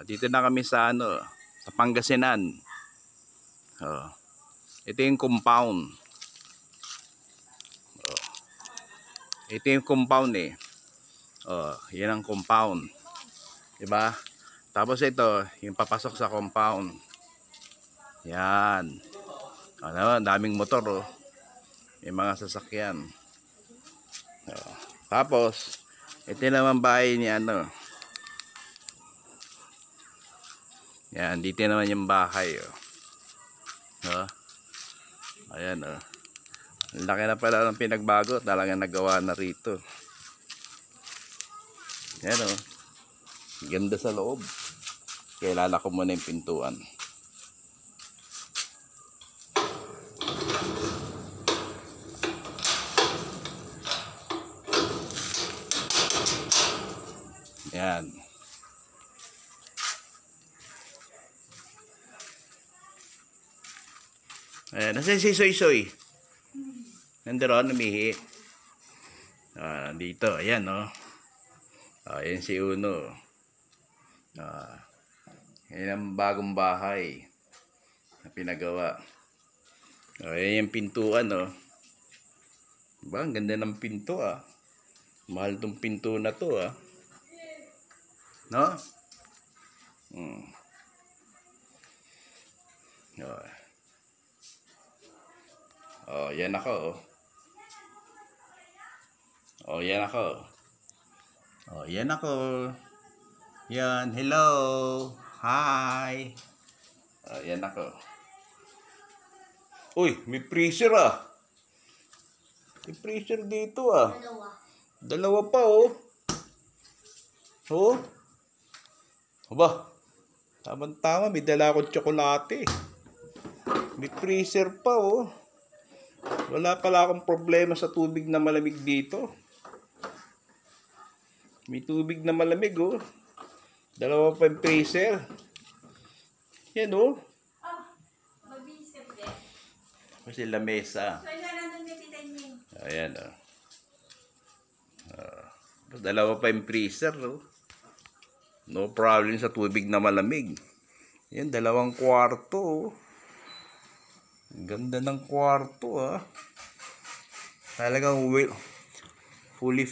Dito na kami sa sa Pangasinan. Ito yung compound. Ito yung compound eh. Yan ang compound. Diba? Tapos ito, yung papasok sa compound. Yan. Daming motor oh. May mga sasakyan. Tapos, ito naman bahay ni Yan, dito naman yung bahay oh. Ayan oh. Laki na pala ng pinagbago. Talagang nagawa na rito. Ayan oh. Ganda sa loob. Kilala ko muna yung pintuan. Ayan. Ayan. Nasaan si Soy? Nandaroon, umihi. Dito. Ayan oh. Ayan si Uno. Ayan ang bagong bahay na pinagawa. Ayan yung pintuan oh. Diba? Ang ganda ng pinto ah. Mahal tong pinto na to ah. No? Yan ako oh. Yan ako. Yan ako. Yan, hello. Hi. Yan ako. Uy, may freezer ah. May freezer dito ah. Dalawa pa oh. Aba. Tama-tama, may dala akong tsokolate. May freezer pa oh. Wala pala akong problema sa tubig na malamig dito. May tubig na malamig oh. Dalawa pa yung freezer. Yan oh. Mag-freezer din. Kasi lamesa. So, nandun may tita niya. Ayan oh. Dalawa pa yung freezer oh. No problem sa tubig na malamig. Yan, dalawang kwarto oh. Ganda ng kwarto ah. Talagang fully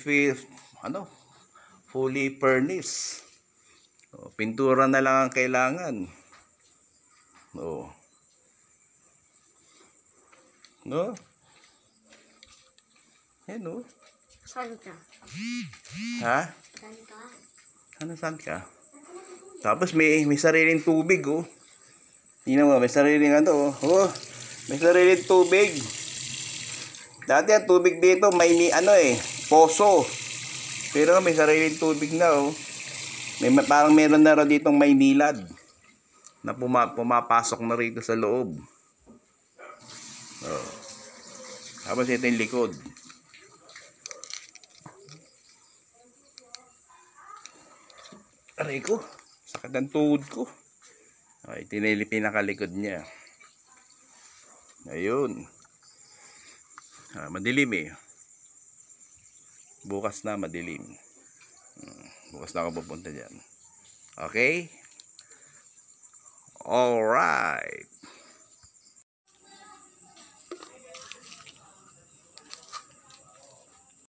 furnished. Pintura na lang ang kailangan. No? Yan oh. Saan ka? Ha? Saan ka? Saan ka? Tapos may sariling tubig oh. Tingnan mo, may sariling may sariling tubig. Dati ang tubig dito may poso. Pero may sariling tubig na oh. Parang meron na raw ditong may nilad na pumapasok na rito sa loob. Tapos ito yung likod. Aray ko, sakit ang tuhod ko. Ito yung pinakalikod niya. Ayun. Madilim eh. Bukas na madilim. Bukas na ako pupunta dyan. Okay? Alright.